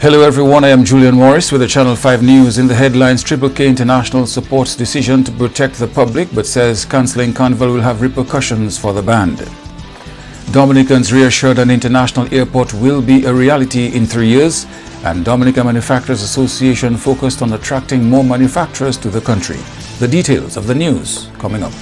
Hello everyone, I am Julian Morris with the Channel 5 News. In the headlines, Triple K International supports decision to protect the public but says cancelling Carnival will have repercussions for the band. Dominicans reassured an international airport will be a reality in 3 years, and Dominica Manufacturers Association focused on attracting more manufacturers to the country. The details of the news coming up.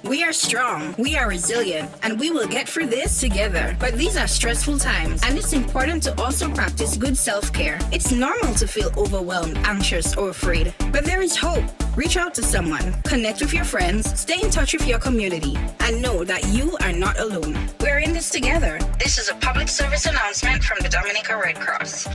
We are strong, we are resilient, and we will get through this together. But these are stressful times, and it's important to also practice good self-care. It's normal to feel overwhelmed, anxious, or afraid, but there is hope. Reach out to someone, connect with your friends, stay in touch with your community, and know that you are not alone. We're in this together. This is a public service announcement from the Dominica Red Cross.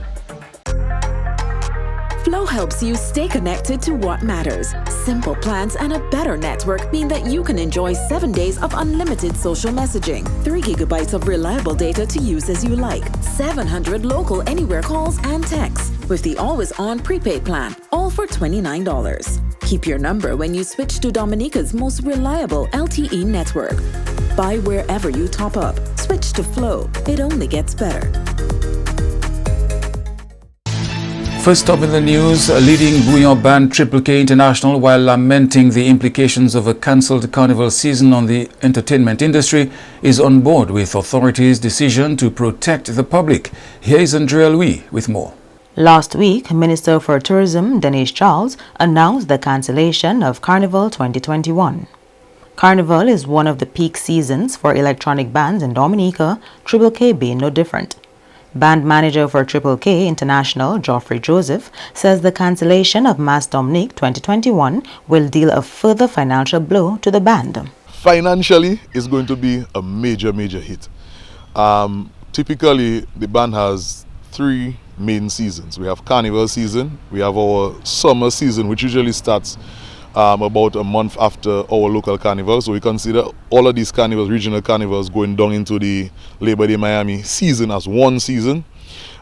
Flow helps you stay connected to what matters. Simple plans and a better network mean that you can enjoy 7 days of unlimited social messaging, 3 gigabytes of reliable data to use as you like, 700 local anywhere calls and texts, with the always-on prepaid plan, all for $29. Keep your number when you switch to Dominica's most reliable LTE network. Buy wherever you top up. Switch to Flow. It only gets better. First up in the news, a leading bouillon band Triple K International, while lamenting the implications of a cancelled carnival season on the entertainment industry, is on board with authorities' decision to protect the public. Here is Andrea Louis with more. Last week, Minister for Tourism Denise Charles announced the cancellation of Carnival 2021. Carnival is one of the peak seasons for electronic bands in Dominica, Triple K being no different. Band manager for Triple K International, Geoffrey Joseph, says the cancellation of Mass Dominique 2021 will deal a further financial blow to the band. Financially, it's going to be a major hit. Typically, the band has 3 main seasons. We have Carnival season, we have our summer season, which usually starts about a month after our local carnival. So we consider all of these carnivals, regional carnivals, going down into the Labor Day Miami season as one season.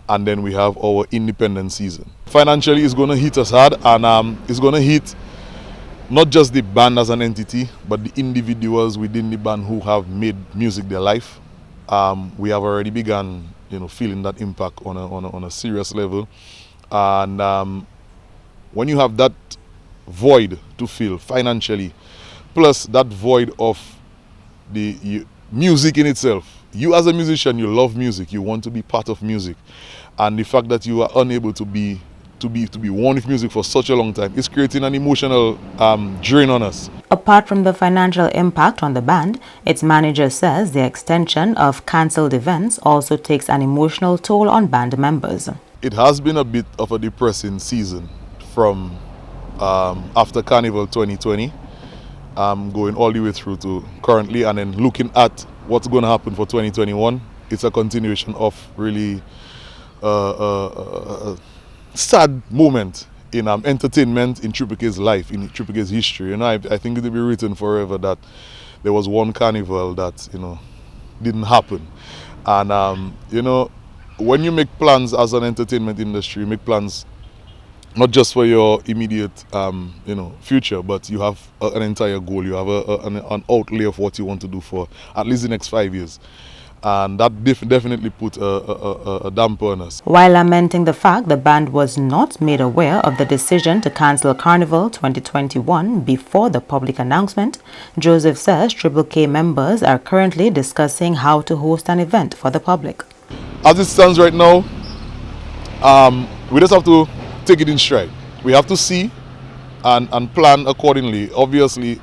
And then we have our independent season. Financially, it's going to hit us hard, and it's going to hit not just the band as an entity, but the individuals within the band who have made music their life. We have already begun, feeling that impact on a serious level. And when you have that void to fill financially, plus that void of the music in itself. You as a musician, you love music, you want to be part of music, and the fact that you are unable to be one with music for such a long time is creating an emotional drain on us. Apart from the financial impact on the band, its manager says the extension of cancelled events also takes an emotional toll on band members. It has been a bit of a depressing season from after Carnival 2020, going all the way through to currently, and then looking at what's going to happen for 2021. It's a continuation of really a sad moment in entertainment in Triple K's life, in Triple K's history. I think it will be written forever that there was one carnival that didn't happen. And when you make plans as an entertainment industry, you make plans not just for your immediate future, but you have an entire goal. You have an outlay of what you want to do for at least the next 5 years. And that definitely put a damper on us. While lamenting the fact the band was not made aware of the decision to cancel Carnival 2021 before the public announcement, Joseph says Triple K members are currently discussing how to host an event for the public. As it stands right now, we just have to take it in stride. We have to see and plan accordingly. Obviously,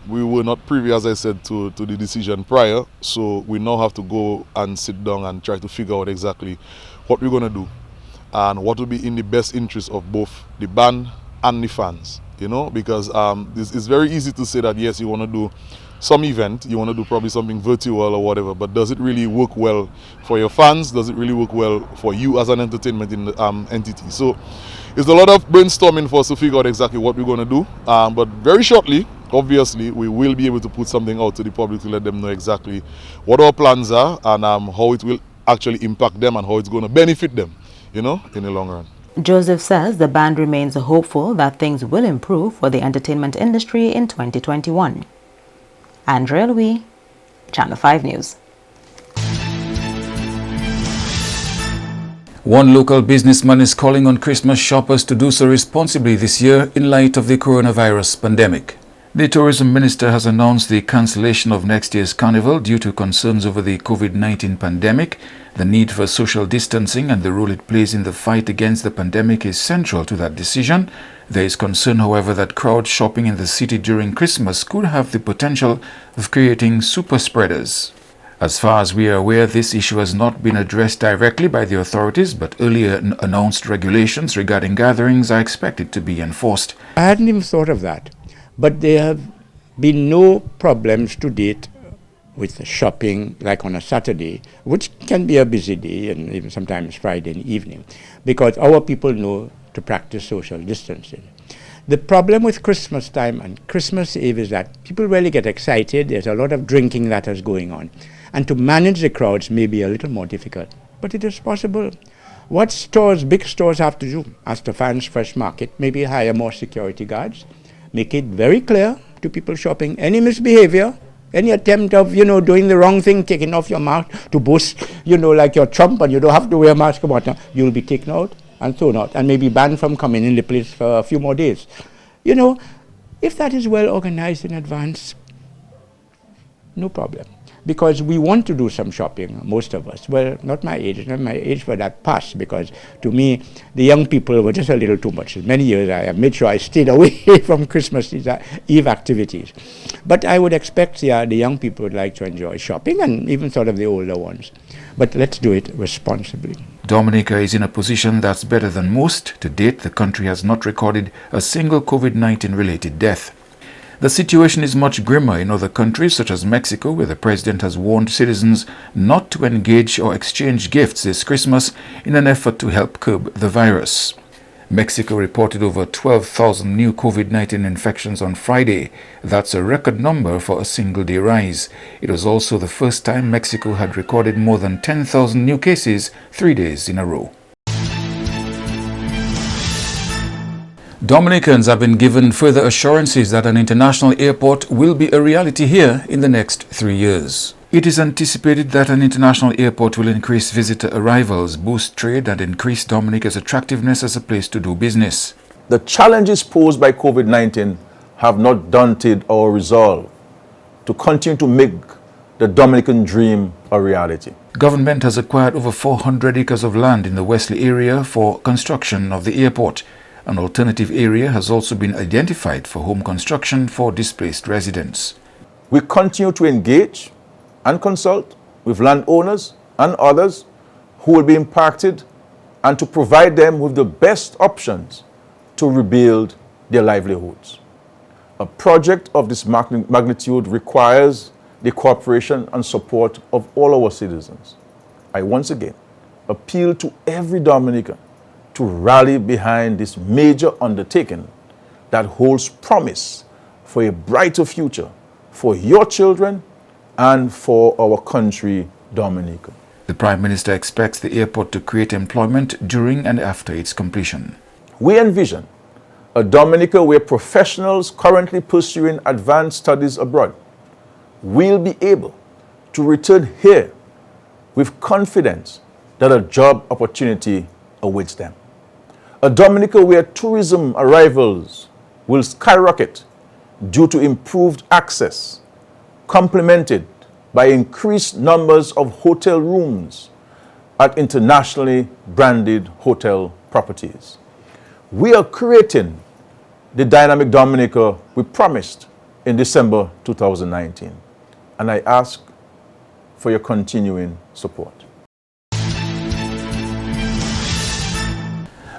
we were not privy, as I said, to the decision prior, so we now have to go and sit down and try to figure out exactly what we're going to do and what will be in the best interest of both the band and the fans, because it's very easy to say that yes, you want to do some event, you want to do probably something virtual or whatever, but does it really work well for your fans? Does it really work well for you as an entertainment entity? So it's a lot of brainstorming for us to figure out exactly what we're going to do, but very shortly, obviously, we will be able to put something out to the public to let them know exactly what our plans are and how it will actually impact them and how it's going to benefit them, in the long run. Joseph says the band remains hopeful that things will improve for the entertainment industry in 2021. Andrea Louis, Channel 5 News. One local businessman is calling on Christmas shoppers to do so responsibly this year in light of the coronavirus pandemic. The tourism minister has announced the cancellation of next year's carnival due to concerns over the COVID-19 pandemic. The need for social distancing and the role it plays in the fight against the pandemic is central to that decision. There is concern, however, that crowd shopping in the city during Christmas could have the potential of creating super spreaders. As far as we are aware, this issue has not been addressed directly by the authorities, but earlier announced regulations regarding gatherings are expected to be enforced. I hadn't even thought of that, but there have been no problems to date with shopping like on a Saturday, which can be a busy day, and even sometimes Friday evening, because our people know to practice social distancing. The problem with Christmas time and Christmas Eve is that people really get excited. There's a lot of drinking that is going on. And to manage the crowds may be a little more difficult, but it is possible. What stores, big stores, have to do, as the Fans Fresh Market, maybe hire more security guards, make it very clear to people shopping, any misbehavior, any attempt of, doing the wrong thing, taking off your mask to boast, like you're Trump and you don't have to wear a mask or whatnot, you'll be taken out and thrown out and maybe banned from coming in the place for a few more days. If that is well organized in advance, no problem. Because we want to do some shopping, most of us. Well, not my age, but that passed, because to me, the young people were just a little too much. Many years I have made sure I stayed away from Christmas Eve activities. But I would expect the young people would like to enjoy shopping, and even sort of the older ones. But let's do it responsibly. Dominica is in a position that's better than most. To date, the country has not recorded a single COVID-19 related death. The situation is much grimmer in other countries such as Mexico, where the president has warned citizens not to engage or exchange gifts this Christmas in an effort to help curb the virus. Mexico reported over 12,000 new COVID-19 infections on Friday. That's a record number for a single-day rise. It was also the first time Mexico had recorded more than 10,000 new cases 3 days in a row. Dominicans have been given further assurances that an international airport will be a reality here in the next 3 years. It is anticipated that an international airport will increase visitor arrivals, boost trade, and increase Dominica's attractiveness as a place to do business. The challenges posed by COVID-19 have not daunted our resolve to continue to make the Dominican dream a reality. Government has acquired over 400 acres of land in the Wesley area for construction of the airport. An alternative area has also been identified for home construction for displaced residents. We continue to engage and consult with landowners and others who will be impacted, and to provide them with the best options to rebuild their livelihoods. A project of this magnitude requires the cooperation and support of all our citizens. I once again appeal to every Dominican to rally behind this major undertaking that holds promise for a brighter future for your children and for our country, Dominica. The Prime Minister expects the airport to create employment during and after its completion. We envision a Dominica where professionals currently pursuing advanced studies abroad will be able to return here with confidence that a job opportunity awaits them. A Dominica where tourism arrivals will skyrocket due to improved access, complemented by increased numbers of hotel rooms at internationally branded hotel properties. We are creating the dynamic Dominica we promised in December 2019, and I ask for your continuing support.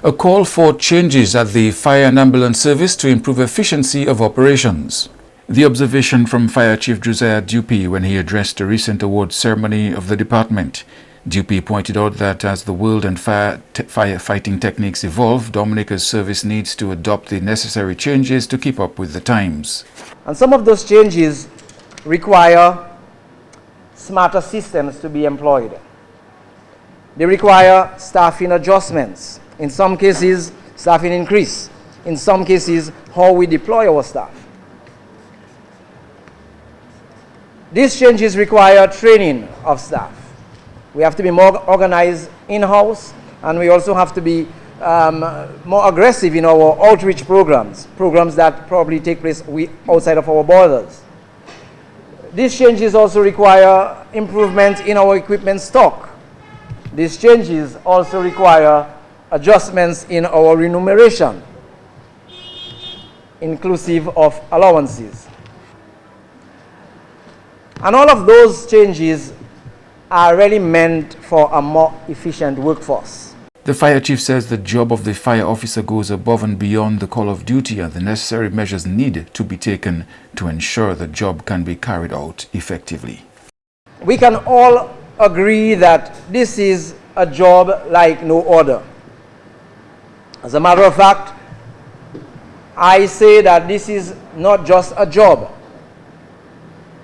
A call for changes at the Fire and Ambulance Service to improve efficiency of operations. The observation from Fire Chief Josiah Dupuy when he addressed the recent award ceremony of the department. Dupuy pointed out that as the world and firefighting techniques evolve, Dominica's service needs to adopt the necessary changes to keep up with the times. And some of those changes require smarter systems to be employed. They require staffing adjustments. In some cases, staffing increase. In some cases, how we deploy our staff. These changes require training of staff. We have to be more organized in-house, and we also have to be more aggressive in our outreach programs that probably take place outside of our borders. These changes also require improvement in our equipment stock. These changes also require adjustments in our remuneration, inclusive of allowances. And all of those changes are really meant for a more efficient workforce. The fire chief says the job of the fire officer goes above and beyond the call of duty, and the necessary measures need to be taken to ensure the job can be carried out effectively. We can all agree that this is a job like no other. As a matter of fact, I say that this is not just a job.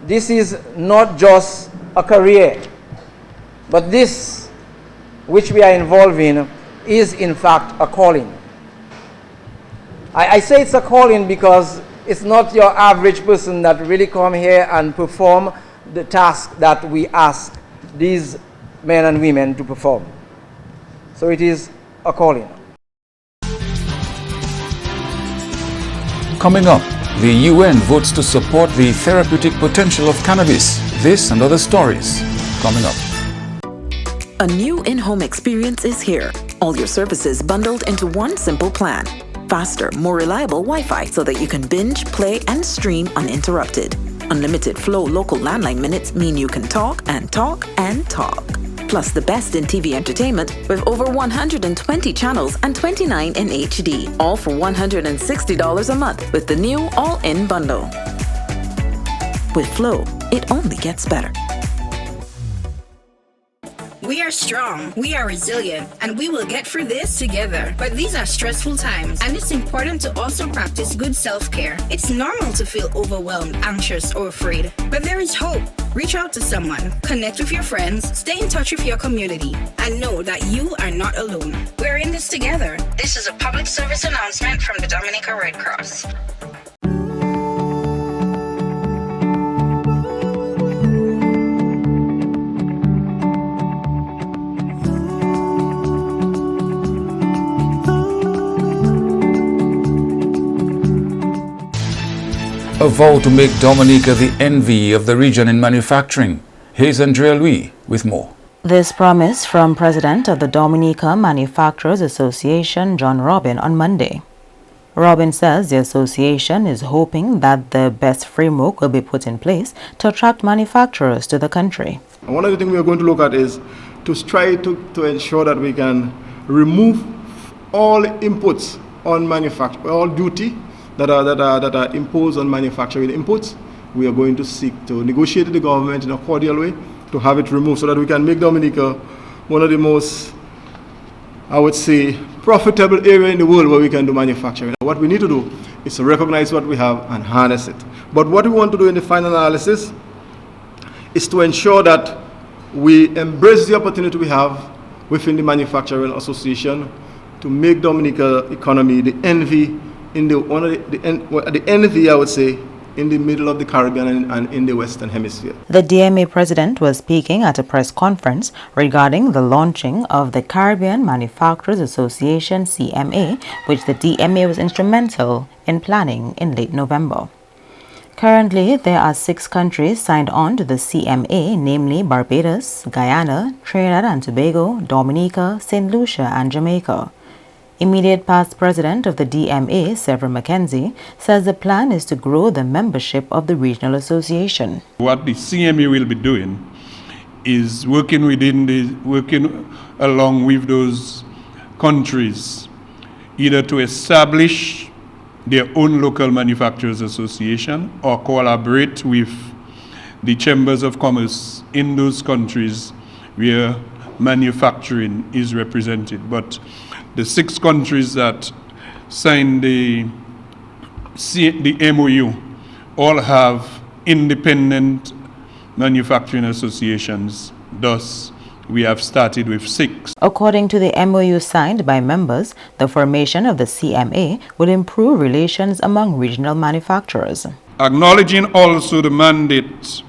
This is not just a career. But this, which we are involved in, is in fact a calling. I say it's a calling because it's not your average person that really come here and perform the task that we ask these men and women to perform. So it is a calling. Coming up, the UN votes to support the therapeutic potential of cannabis. This and other stories coming up. A new in-home experience is here. All your services bundled into one simple plan. Faster, more reliable Wi-Fi so that you can binge, play, and stream uninterrupted. Unlimited flow local landline minutes mean you can talk and talk and talk. Plus the best in TV entertainment with over 120 channels and 29 in HD. All for $160 a month with the new all-in bundle. With Flow, it only gets better. We are strong, we are resilient, and we will get through this together. But these are stressful times, and it's important to also practice good self-care. It's normal to feel overwhelmed, anxious, or afraid. But there is hope. Reach out to someone, connect with your friends, stay in touch with your community, and know that you are not alone. We're in this together. This is a public service announcement from the Dominica Red Cross. A vow to make Dominica the envy of the region in manufacturing. Here's Andrea Louis with more. This promise from President of the Dominica Manufacturers Association, John Robin, on Monday. Robin says the association is hoping that the best framework will be put in place to attract manufacturers to the country. One of the things we are going to look at is to try to ensure that we can remove all inputs on manufacture, all duty that are imposed on manufacturing inputs. We are going to seek to negotiate with the government in a cordial way to have it removed so that we can make Dominica one of the most, I would say, profitable area in the world where we can do manufacturing. What we need to do is to recognize what we have and harness it. But what we want to do in the final analysis is to ensure that we embrace the opportunity we have within the Manufacturing Association to make Dominica economy the envy the envy, I would say, in the middle of the Caribbean and in the Western Hemisphere. The DMA president was speaking at a press conference regarding the launching of the Caribbean Manufacturers Association, CMA, which the DMA was instrumental in planning in late November. Currently, there are 6 countries signed on to the CMA, namely Barbados, Guyana, Trinidad and Tobago, Dominica, St. Lucia, and Jamaica. Immediate past president of the DMA, Severin McKenzie, says the plan is to grow the membership of the regional association. What the CMA will be doing is working along with those countries, either to establish their own local manufacturers association or collaborate with the chambers of commerce in those countries where manufacturing is represented. But the 6 countries that signed the MOU all have independent manufacturing associations. Thus, We have started with 6. According to the MOU signed by members, the formation of the CMA will improve relations among regional manufacturers. Acknowledging also the mandate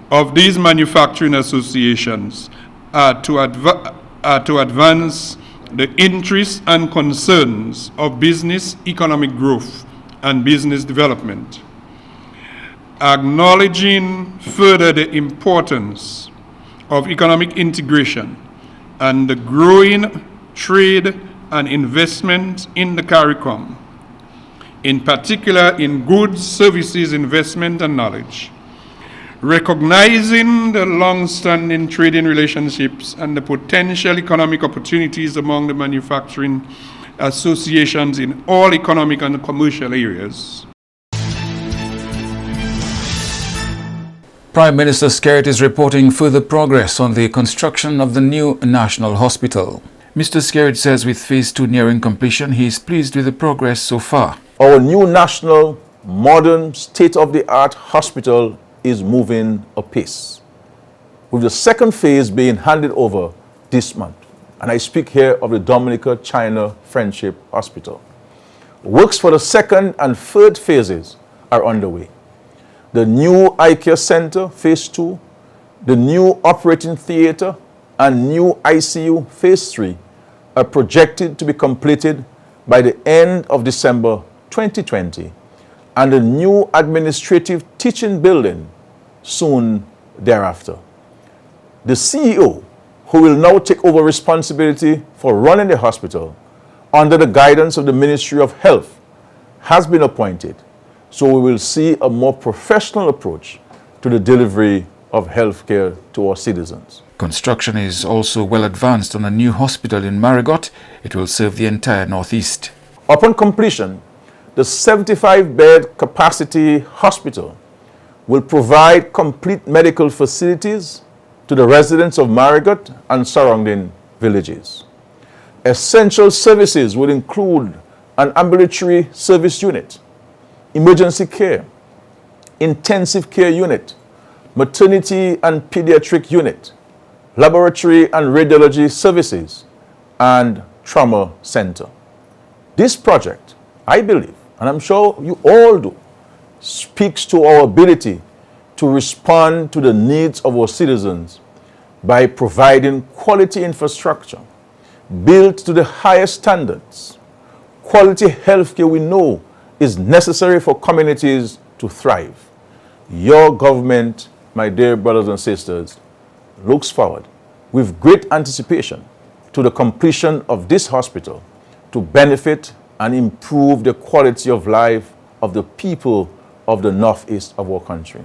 of these manufacturing associations to advance the interests and concerns of business, economic growth, and business development. Acknowledging further the importance of economic integration and the growing trade and investment in the CARICOM, in particular in goods, services, investment, and knowledge. Recognizing the long-standing trading relationships and the potential economic opportunities among the manufacturing associations in all economic and commercial areas. Prime Minister Skerrit is reporting further progress on the construction of the new National Hospital. Mr. Skerrit says with Phase 2 nearing completion, he is pleased with the progress so far. Our new national, modern, state-of-the-art hospital is moving apace, with the second phase being handed over this month. And I speak here of the Dominica-China Friendship Hospital. Works for the second and third phases are underway. The new eye care center, Phase 2, the new operating theater, and new ICU, Phase 3, are projected to be completed by the end of December 2020, and the new administrative teaching building soon thereafter. The CEO, who will now take over responsibility for running the hospital under the guidance of the Ministry of Health, has been appointed. So we will see a more professional approach to the delivery of health care to our citizens. Construction is also well advanced on a new hospital in Marigot. It will serve the entire Northeast. Upon completion, the 75-bed capacity hospital will provide complete medical facilities to the residents of Marigot and surrounding villages. Essential services will include an ambulatory service unit, emergency care, intensive care unit, maternity and pediatric unit, laboratory and radiology services, and trauma center. This project, I believe, and I'm sure you all do, speaks to our ability to respond to the needs of our citizens by providing quality infrastructure built to the highest standards. Quality healthcare we know is necessary for communities to thrive. Your government, my dear brothers and sisters, looks forward with great anticipation to the completion of this hospital to benefit and improve the quality of life of the people of the northeast of our country.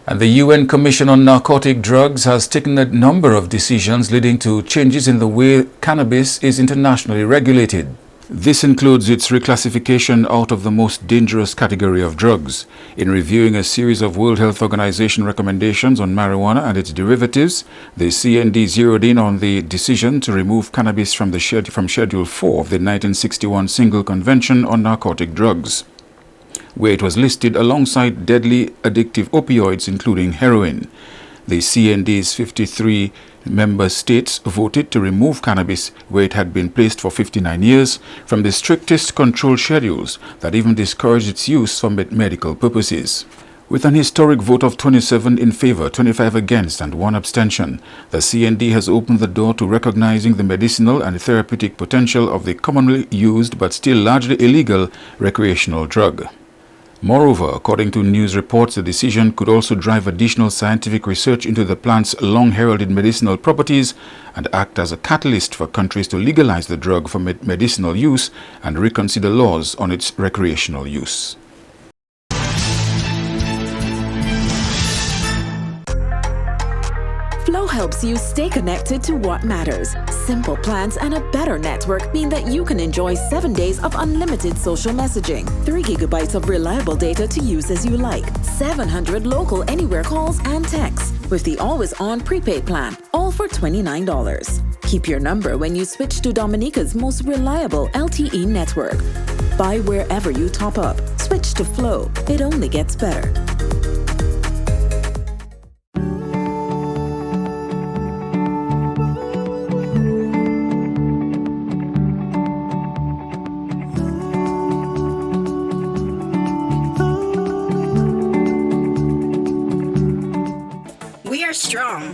And the UN Commission on Narcotic Drugs has taken a number of decisions leading to changes in the way cannabis is internationally regulated. This includes its reclassification out of the most dangerous category of drugs. In reviewing a series of World Health Organization recommendations on marijuana and its derivatives, the CND zeroed in on the decision to remove cannabis from Schedule 4 of the 1961 Single Convention on Narcotic Drugs, where it was listed alongside deadly addictive opioids, including heroin. The CND's 53 member states voted to remove cannabis, where it had been placed for 59 years, from the strictest control schedules that even discouraged its use for medical purposes. With an historic vote of 27 in favor, 25 against, and 1 abstention, the CND has opened the door to recognizing the medicinal and therapeutic potential of the commonly used but still largely illegal recreational drug. Moreover, according to news reports, the decision could also drive additional scientific research into the plant's long-heralded medicinal properties and act as a catalyst for countries to legalize the drug for medicinal use and reconsider laws on its recreational use. Flow helps you stay connected to what matters. Simple plans and a better network mean that you can enjoy 7 days of unlimited social messaging, 3 gigabytes of reliable data to use as you like, 700 local anywhere calls and texts with the always-on prepaid plan, all for $29. Keep your number when you switch to Dominica's most reliable LTE network. Buy wherever you top up. Switch to Flow. It only gets better.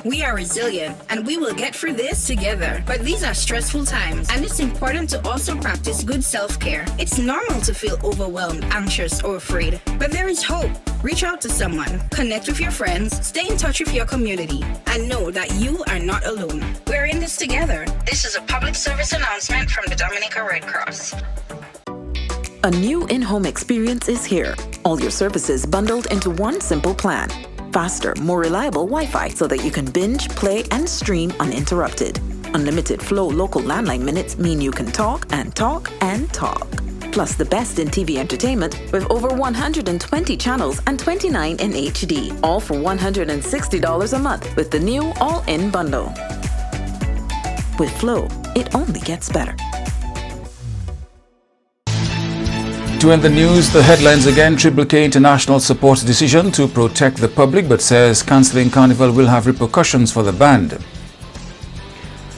We are resilient and we will get through this together. But these are stressful times and it's important to also practice good self-care. It's normal to feel overwhelmed, anxious, or afraid. But there is hope. Reach out to someone, connect with your friends, stay in touch with your community, and know that you are not alone. We're in this together. This is a public service announcement from the Dominica Red Cross. A new in-home experience is here. All your services bundled into one simple plan. Faster, more reliable Wi-Fi so that you can binge, play, and stream uninterrupted. Unlimited Flow local landline minutes mean you can talk and talk and talk. Plus the best in TV entertainment with over 120 channels and 29 in HD, all for $160 a month with the new all-in bundle. With Flow, it only gets better. To end the news, the headlines again. Triple K International supports decision to protect the public but says cancelling Carnival will have repercussions for the band.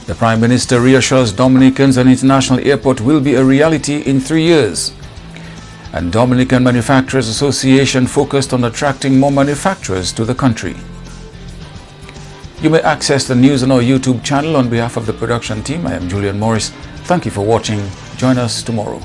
The Prime Minister reassures Dominicans an international airport will be a reality in 3 years. And Dominican Manufacturers Association focused on attracting more manufacturers to the country. You may access the news on our YouTube channel. On behalf of the production team, I am Julian Morris. Thank you for watching. Join us tomorrow.